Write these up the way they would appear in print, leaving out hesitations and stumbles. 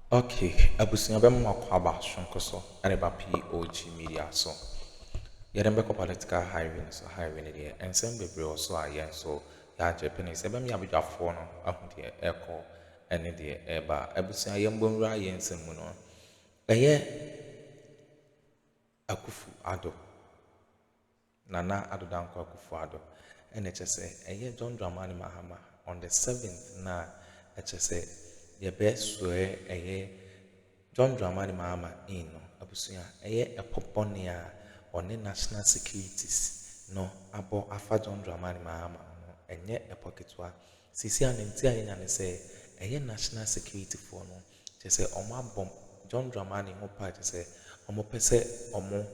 Okay, abusua bɛma wakɔ aba sonko so ɛne ba POG Media so. Yɛde mbɛkɔ political highway no so highway no deɛ nsɛm bebree wɔ so a yɛn so yɛagye pene sɛ ɛbɛma abadwafoɔ no ahu deɛ ɛkɔ ɛne deɛ ɛba. Abusua yɛn mbɔ nwura yɛn nsɛm mu no ɛyɛ Akuffo Addo. Nana Addo Dankwa Akuffo Addo. And it just say John Dramani Mahama on the 7th na it just say the best way John Dramani Mahama in no abusuya a poponia on the national securities no abo afa John Dramani Mahama no enye a pocket wa sisi anentia yen say national security for no just say omo bomb John Dramani ho part say omo pese omo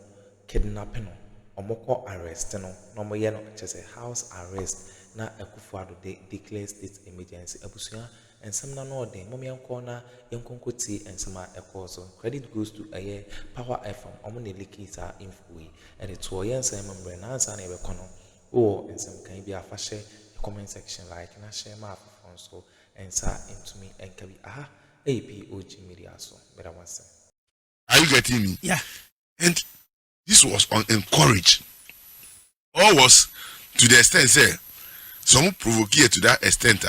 kidnapping no Omoko arrest no mo ye no just a house arrest na Akuffo Addo declare state emergency abusuya ensem na no de mom yenko na yenkonkoti ensem a ekọ so credit goes to Power FM omo ne likita info and it to yensem member na ansa na yebekọ no o ensem kan bi afa share comment section like na share ma afon so ensa into me enka bi POG Media so better one say. Are you getting me? Yeah. And this was encouraged. All was to the extent say some provoke to that extent.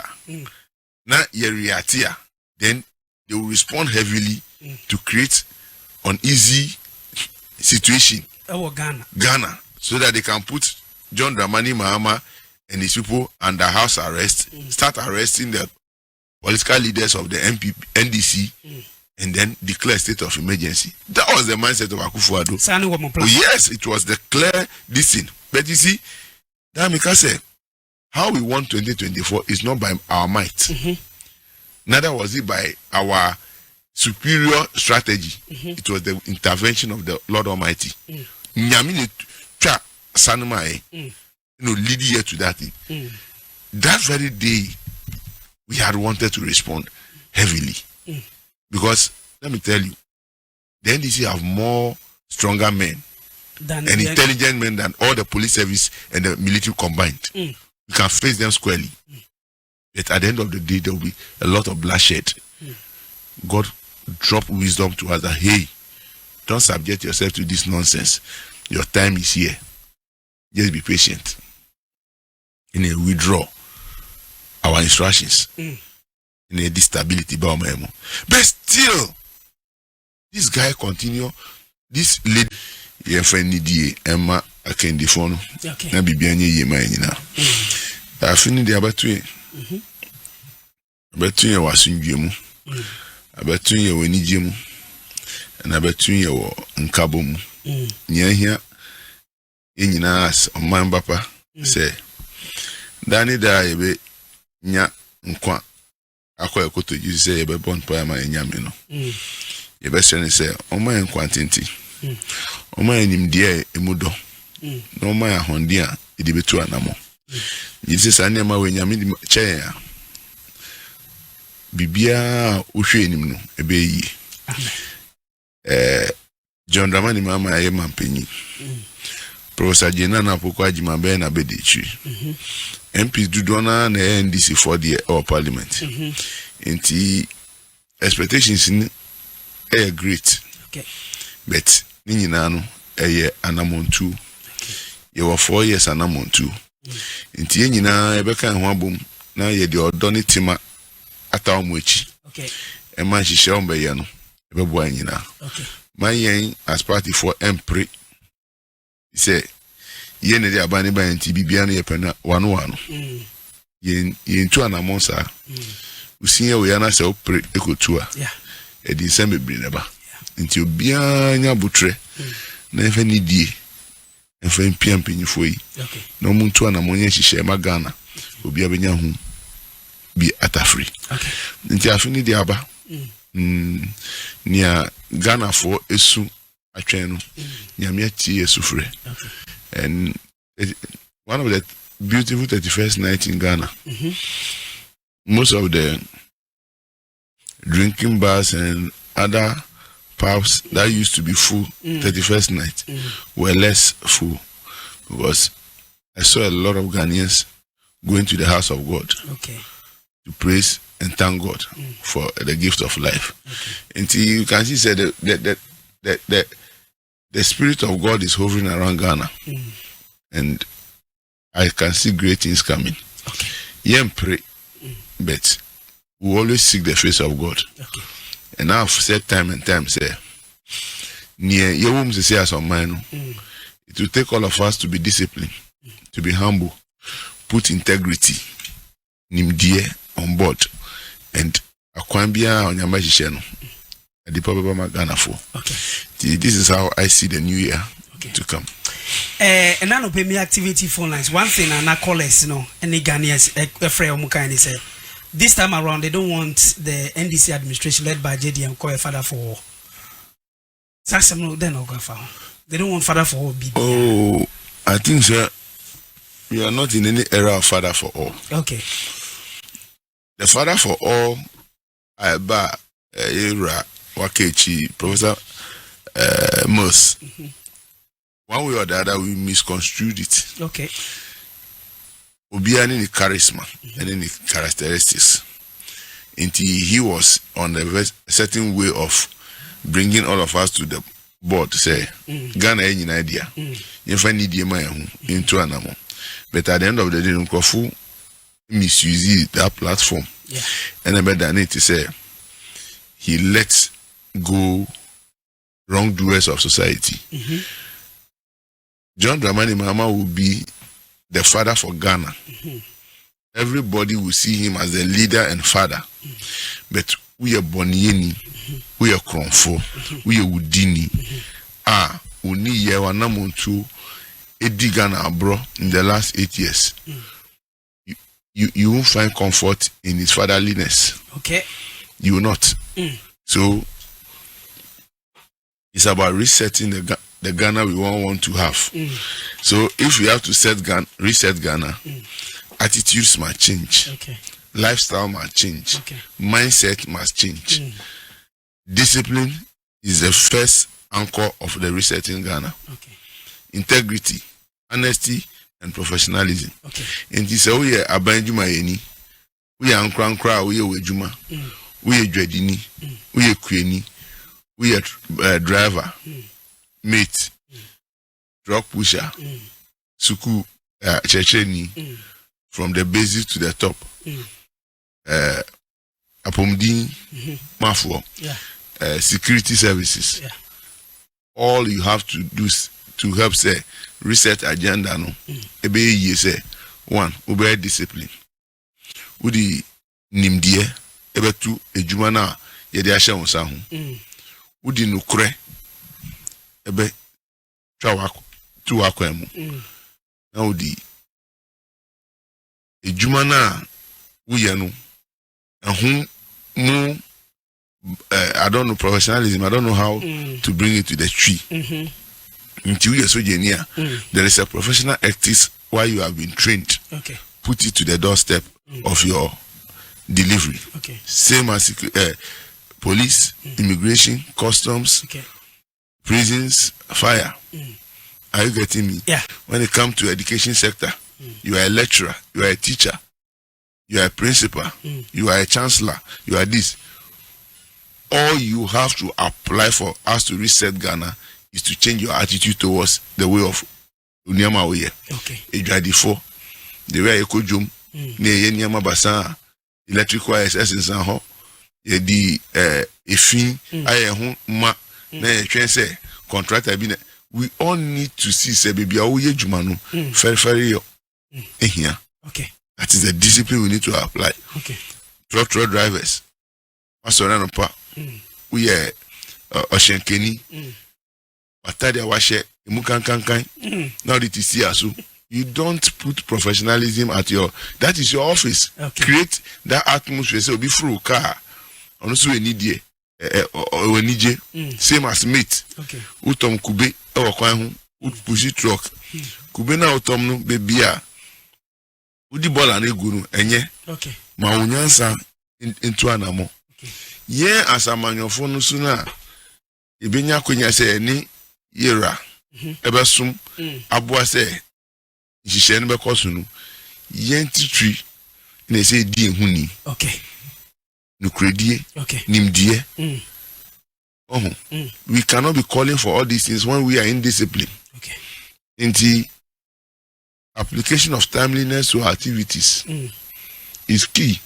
Now you react here, then they will respond heavily to create an easy situation. Ghana, so that they can put John Dramani Mahama and his people under house arrest, start arresting the political leaders of the NDC. And then declare state of emergency. That was the mindset of Akuffo Addo. Yes, it was the clear decision. But you see, that make us say, how we won 2024 is not by our might. Neither was it by our superior strategy. It was the intervention of the Lord Almighty. Nyamine twa sanuma lead here to that thing. That very day, we had wanted to respond heavily. Because let me tell you, the NDC have more stronger men and intelligent men than all the police service and the military combined. We can face them squarely. But at the end of the day, there will be a lot of bloodshed. God drop wisdom to us that, hey, don't subject yourself to this nonsense. Your time is here. Just be patient. And then withdraw our instructions. In a disability, Bawumia. But still, this guy continue. This lady, Yefenidi Emma Akendi phone. Na bibianye yema nyina. Afini de abatu. Abatu ye wasunjwe mu. Abatu ye wanije mu. Na abatu ye wo nkabo mu. Nyahia enyina as oman papa say dani da yebe nya nkwa akwa ekoto ji say ebe bon pa ma enyame no ebe sene say o ma enkwantenti o ma enim de emudo no ma ahonde a edi betu anamo yi say sane ma we nyame di che ya bibia o hwe enim no ebe yi John Dramani Mahama aye mampenyi Professor Jenana Poko Ajima be na bedichi MP Dudona na NDC for the parliament. Inti expectations in great. Okay. But ni nyina no anamontu. You were 4 years anamontu. Inti nyina ebeka ho abom na ye de odoni tima ata omuechi. Okay. E man hihye ombe no ebebo anyina. Okay. Man yen as party for Empre say yene de abani ba nti bibia no yepena wano yen tu anamonsa usiye we yana se opre ekotua e di sembe bi neba nti obia nya butre na efe ni die efe mpiampanyifo yi na omuntu anamonye hihye magana obia benya hu bi atafri nti afini de aba nia Ghana for esu atwenu nyame ati esufre and one of the beautiful 31st night in Ghana. Most of the drinking bars and other pubs that used to be full 31st night were less full because I saw a lot of Ghanaians going to the house of God to praise and thank God for the gift of life. Until you can see say the spirit of God is hovering around Ghana, and I can see great things coming. Pray, but we always seek the face of God. And I've said time and time, say, near your womb to say as on mine. It will take all of us to be disciplined, to be humble, put integrity, nimdie on board, and akwambia on your magician. The Papa Ghana for. This is how I see the new year to come. And now pay me activity phone lines. One thing and I call us, any Ghanaians, Mukai say this time around they don't want the NDC administration led by JD and call a father for war. They don't want father for all. Oh, I think, sir, we are not in any era of father for all. Okay. The father for all, Aba, era, Wakechi, Professor Moss. One way or the other, we misconstrued it. Okay. Obi any charisma and any characteristics. Until he was on a certain way of bringing all of us to the board to say, Ghana any idea. You find need into an amount. But at the end of the day, Akuffo misuse that platform. Yeah. And I better need to say, he lets go wrongdoers of society. John Dramani Mahama will be the father for Ghana. Everybody will see him as the leader and father. But we are Bonieni, we are Kromfo, we are Udini. Uni Yewanamuntu, Edi Ghana bro in the last 8 years. You won't find comfort in his fatherliness. Okay. You will not. So it's about resetting the Ghana we want to have. So if we have to reset Ghana, attitudes must change. Okay. Lifestyle must change. Okay. Mindset must change. Discipline is the first anchor of the resetting Ghana. Okay. Integrity, honesty, and professionalism. Okay. And this is we are abanjuma yeni, we are ankra, we are wejuma, we are dreadini, we are queeni, we are driver, mate, drug pusher, suku checheni, from the basis to the top. Apomdi, mafuo, security services. Yeah. All you have to do to help say reset agenda no. Ebe ye say one, ube discipline. Udi nimdie ebe tu ejuma na yede ahye wonsa ho. Udi nukure ebe twa wako tu wako emu. Na udi ejuma na uye no ehun mu I don't know professionalism. I don't know how to bring it to the tree. Until you are so genius, there is a professional ethics why you have been trained. Okay. Put it to the doorstep of your delivery. Okay. Same as police, immigration, customs, prisons, fire. Are you getting me? Yeah. When it comes to education sector, you are a lecturer, you are a teacher, you are a principal, you are a chancellor, you are this. All you have to apply for us to reset Ghana is to change your attitude towards the way of Unyama Oye. Okay. Ejadifo, the way you could jump, near Yenyama Basa, electric wires, essence and ho, the Efin, I ma, ne say contractor. We all need to see Sebi Oye Jumanu, very here. Okay. That is the discipline we need to apply. Okay. Truck drivers. We are Oshenkeni. Watadia washe imukankankan. Now that you see us, you don't put professionalism at your. That is your office. Okay. Create that atmosphere. So be through car. Also we need ye. Same as mate. Okay. Utom kube ewa kwanhu. Pushi truck. Kube na utom no bebia. Udi bola na egunu enye. Okay. Ma unyansa into anamo. Ye as a manyofo no suna ebenya kwenya se ni yera ebesum aboa se nhihye no bekoso no ye ntitri na se di ehuni. Okay. nukredie, nimdie. We cannot be calling for all these things when we are indisciplined. In the application of timeliness to activities is key.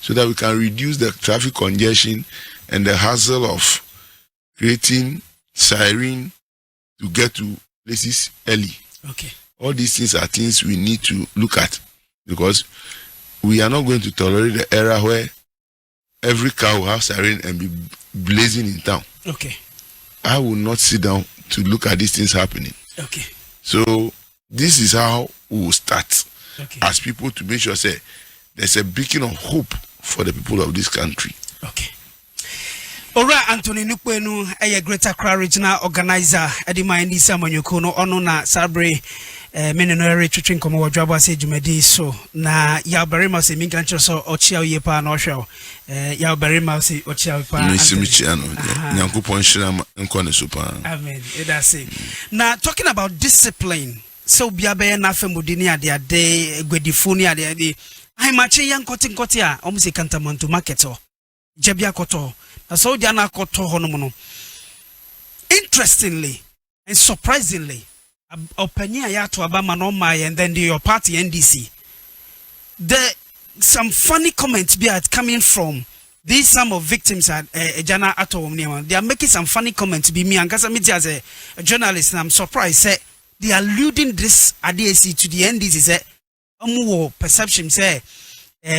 So that we can reduce the traffic congestion and the hassle of creating siren to get to places early. All these things are things we need to look at, because we are not going to tolerate the era where every car will have siren and be blazing in town. I will not sit down to look at these things happening. So this is how we will start as people to make sure say there's a beacon of hope for the people of this country. Ora Anthony Nukwenu, a Greater Accra regional organizer, Edima NDC Amanyoko, ono na sabre menenore twetwen komo wadwabo ase djumadi so na ya barima se minkan so ochia yepa na ohwe ya barima se ochia pa Misimichia no Nyankopon hira nkone so pa. Amen. That's it. Now talking about discipline, so bia be na famudi ni ade gwedifo ni ade ai mache yan kote a omse kantamanto market o jebia koto na so dia na koto hono no. Interestingly and surprisingly, opinion ya to abama no my and then your party NDC, some funny comments be coming from these some of victims at Jana Ato. They are making some funny comments be me and Casamiti as a journalist, and I'm surprised say they are alluding this ADC to the NDC say perception say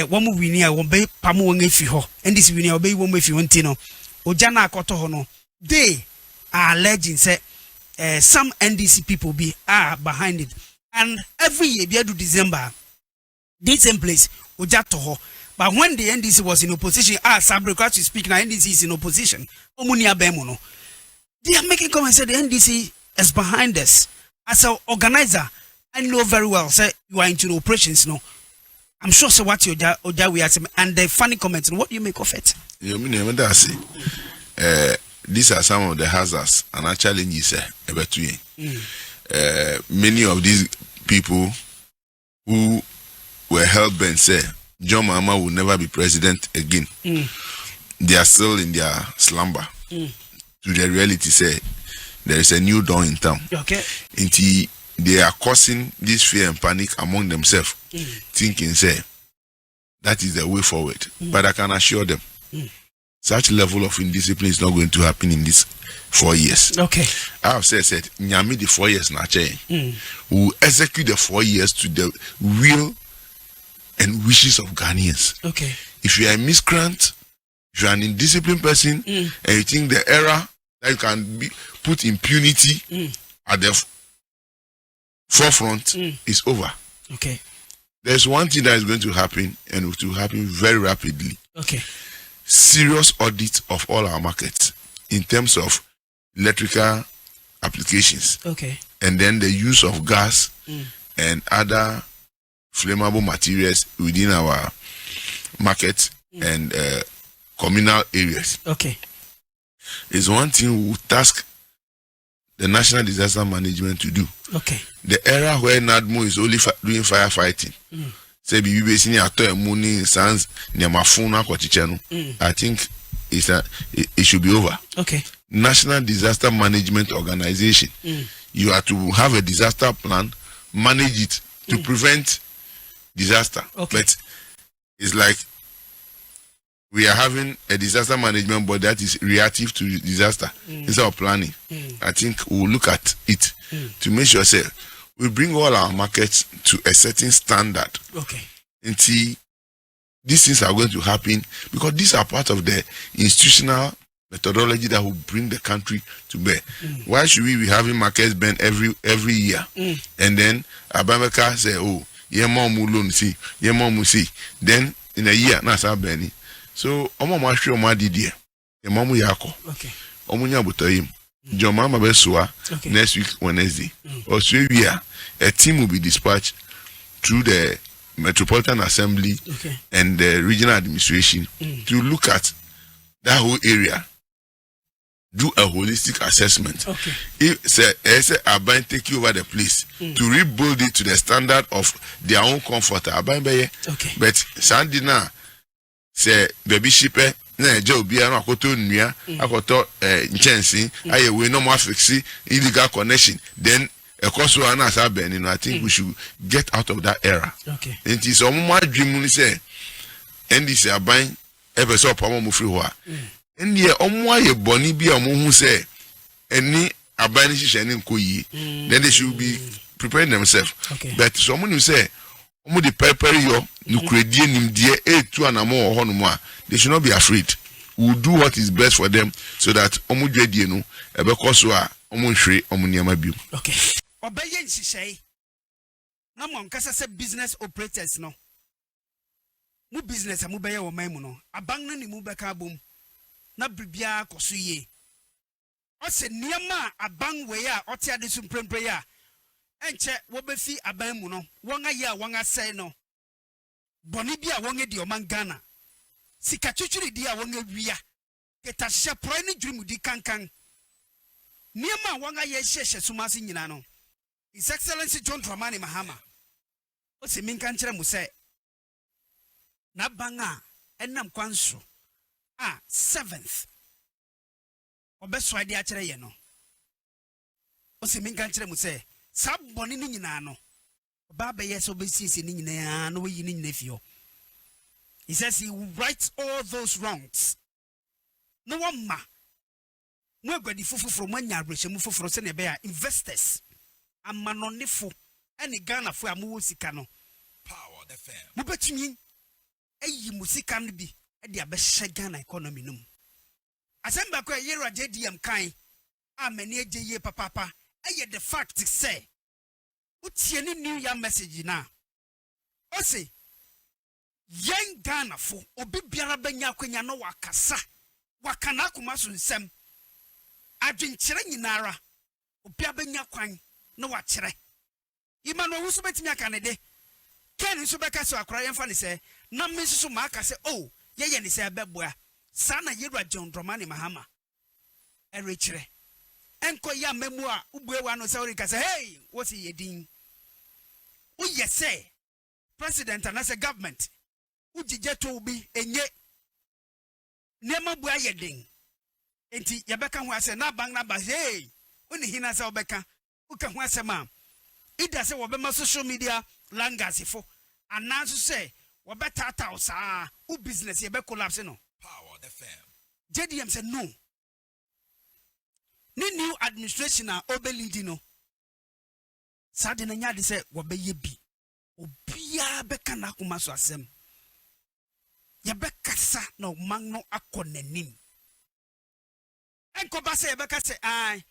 one mu wini a wombe pamu won efi ho NDC wini obey won efi wonti no Ojana akoto ho no. They are alleging say some NDC people are behind it, and every year be do December this same place Ojato ho. But when the NDC was in opposition, Sabre to speak now, NDC is in opposition. Omunia Bemono. They are making comments say the NDC is behind us. As an organizer, I know very well, say you are into the operations, no. I'm sure so what you we are saying, and the funny comments, what do you make of it? You mean that say these are some of the hazards and our challenges about you. Many of these people who were held bent say John Mahama will never be president again. They are still in their slumber. To the reality say there is a new dawn in town. Until they are causing this fear and panic among themselves, thinking say that is the way forward. But I can assure them, such level of indiscipline is not going to happen in these 4 years. I have said Nyami the 4 years na change. We will execute the 4 years to the will and wishes of Ghanaians. If you are a miscreant, if you are an indisciplined person, and you think the era that you can be put impunity at the forefront is over. There's one thing that is going to happen, and it will happen very rapidly. Serious audit of all our markets in terms of electrical applications, and then the use of gas and other flammable materials within our market and communal areas. Is one thing we will task the National Disaster Management to do. The era where NADMO is only doing firefighting. Say be basing ato money sans nyamafuna kwa chichenu. I think it should be over. National Disaster Management Organization. You have to have a disaster plan, manage it to prevent disaster. But it's like we are having a disaster management board that is reactive to disaster instead of planning. I think we'll look at it to make sure say we bring all our markets to a certain standard. Until these things are going to happen, because these are part of the institutional methodology that will bring the country to bear. Why should we be having markets banned every year? And then Abameka say, oh, ye mom will see, ye mom will see. Then in a year, na sa burning. So omo ma hwe omo adidie. E mom yako. Omunya butoyim. John Mahama besua next week Wednesday. Australia, a team will be dispatched through the Metropolitan Assembly and the regional administration to look at that whole area, do a holistic assessment. If say Aban take over the place to rebuild it to the standard of their own comfort, but Sandina say baby shipper na eje obi na akoto nnua akoto nchensi aye we no more fixi illegal connection then ekoso ana asa ben no I think we should get out of that era. Okay. It is omo adwim ni say NDC aban ebe so pamo mu free ho a ndie omo aye boni bi omo hu say eni aban hihye ni nkoyi then they should be preparing themselves. Okay. But someone who say omo the prepare yo nukredie nimdie etu anamo ho no mu a they should not be afraid. We will do what is best for them so that omo dwadie no ebe koso a omo nhwe omo niama biom. Okay. Obeye nhihye na mo nkasa se business operators no mu business amu beye wo man mu no aban no ni mu beka bom na bibia koso ye o se niama aban we a ote ade su mprempre ya enche wo be fi aban mu no won aye a won asai no boni bia won edi o man Ghana sika chuchuri di a won awia keta hye pro ni dwirimu di kankan niama won aye hyehye sumasi nyina no His Excellency John Dramani Mahama o se minka nkyere mu se na banga enam kwanso 7th obeso ade a kyere ye no o se minka nkyere mu se saboni ni nyina no oba be yes obesisi ni nyina no yi ni nyina fio. He says he will right all those wrongs. No one ma mo agwadi fufufuro mo anya abrehemu fufuro se ne be ya investors amanonefo ene Ghana fo amu sika no Power the fam. mo betumi ayi musika no bi e de abehye Ghana economy no mu asemba ko yero JDM kan amani ageye papa eye the fact say utie ni new year message na o say yen Ghana fo obi biara banya kwanya no wakasa wakana akoma so nsem adwenkyere nyinara obi abanya kwan no wachire imano wusu betimi akanede ken nso beka so akora yemfa ne se na mensusu ma aka se oh ye ne se beboa sana yewura John Dramani Mahama erechire enko ya memu a ubuewa no se ori ka se hey what ye din o ye say president and as a government ujije to bi enye nema bua ye din enti ye beka ho ase na bang na ba hey oni hina se obeka uka ho asema ida se wobema social media langasifo ananso se wobetata osa u business ye be collapse no. Power the fam. JDM said no. Ni new administration a obelidi no. Sade na nya de se wobeye bi. Obia beka na akoma so asem. Ye bekasa na man no akonanim. Enko ba se ye beka se ai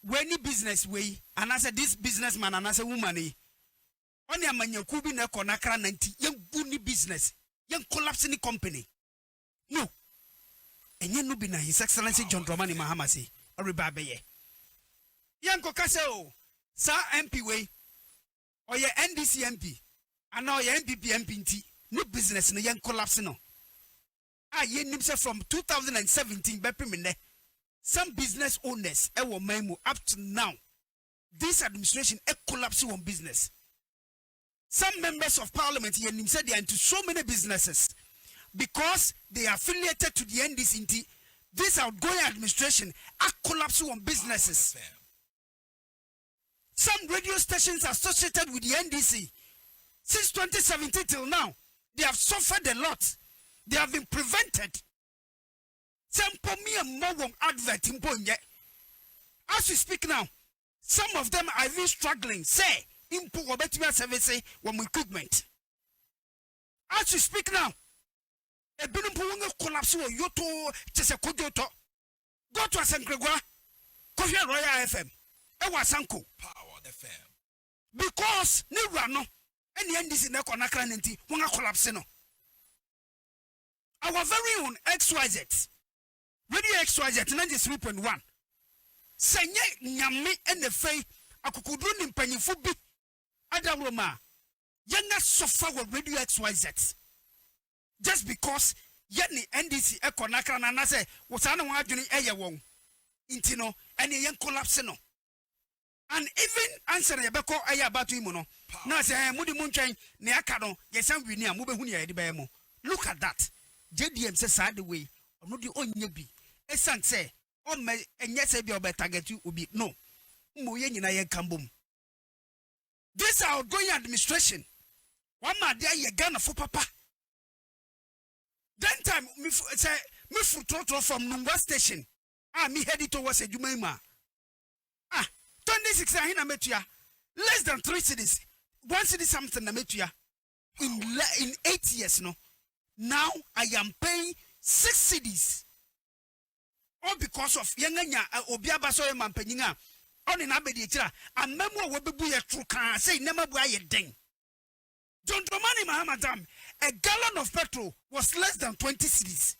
when business way and I said this businessman and I said woman only a man ku bi na konakra nanti yen guni business yen collapse ni company no enye no bi na His Excellency John Dramani Mahama say oriba be ye yen ko kase o sa MP way or ye NDC MP and now ye NPP MP nti no business no yen collapse no yen nim say from 2017 be pemene. Some business owners up to now, this administration collapsing on business. Some members of parliament here said they are into so many businesses because they are affiliated to the NDC. This outgoing administration are collapsing on businesses. Some radio stations associated with the NDC since 2017 till now, they have suffered a lot. They have been prevented. Some advert as we speak now, some of them are even struggling. Say, import service equipment. As we speak now, a binum collapse yoto chese kojoto. Go to Asankregwa, Kofi Royal FM, Ewa Sanko. Power the fam. Because ni rano, any NDC na konakra nenti, wonga collapse no. Our very own XYZ. Radio XYZ 93.1. Senye nyame ene fei akukudru ni mpanyifu bi adawroma yenga sofa with Radio XYZ just because yeni NDC ekonakra na na se wosana won adwene eye won intino ene yen collapse no and even answer yebeko eye about him no na se mudi muntwen ne aka no yesan wini a mobehunu ye de be mo. Look at that. JDM says side the way or not the only be a son say on my and yes I be about target you will be no moyen in a cambum. This our going administration. One my dear ye Ghana for papa. Then time me say me futoto from Nungwa station. Me headed towards a Jumaima. 26 I met you. Less than 3 cities. 1 city something I met you. In 8 years, no. Now I am paying 6 cities. All because of Yanganya Obiaba so man peninga. On in Abeditra. And Memo will be a true car. Say never buy a ding. John Dramani Mahama, a gallon of petrol was less than 20 cities.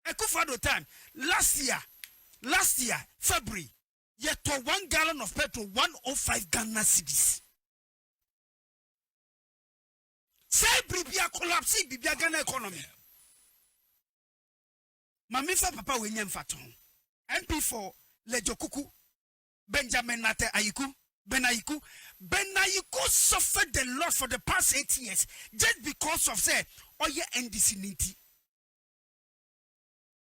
Akuffo time last year February, yet to 1 gallon of petrol 105 Ghana cedis. Say Bibia collapse Bibia Ghana economy. Mamifa Papa William Faton, MP4 Lejokuku, Benjamin Nate Ayiku. Benayiku suffered the loss for the past 8 years just because of say NDC ninti.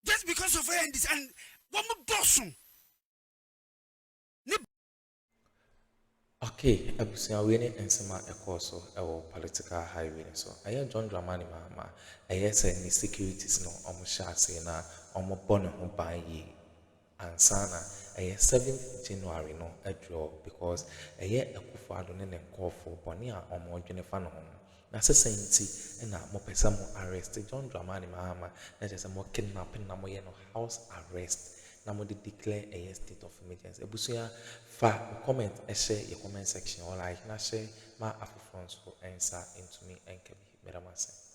Just because of NDC and one more dosun. Okay, abusia we ne ensema ekoso ewo political highway so. Aya John Dramani Mahama, aya say ni securities no omo shase na omo bone ho ban yi ansana. 7th January no draw because Akuffo Addo ne nkofo boni a omo dwene fa no ho na sesenti na mo pesa mo arrest John Dramani Mahama na just mo kidnapping na mo ye no house arrest na mo declare a state of emergency ebusuya fa comment share your comment section or like na share ma afro so answer into me enkebi medamase.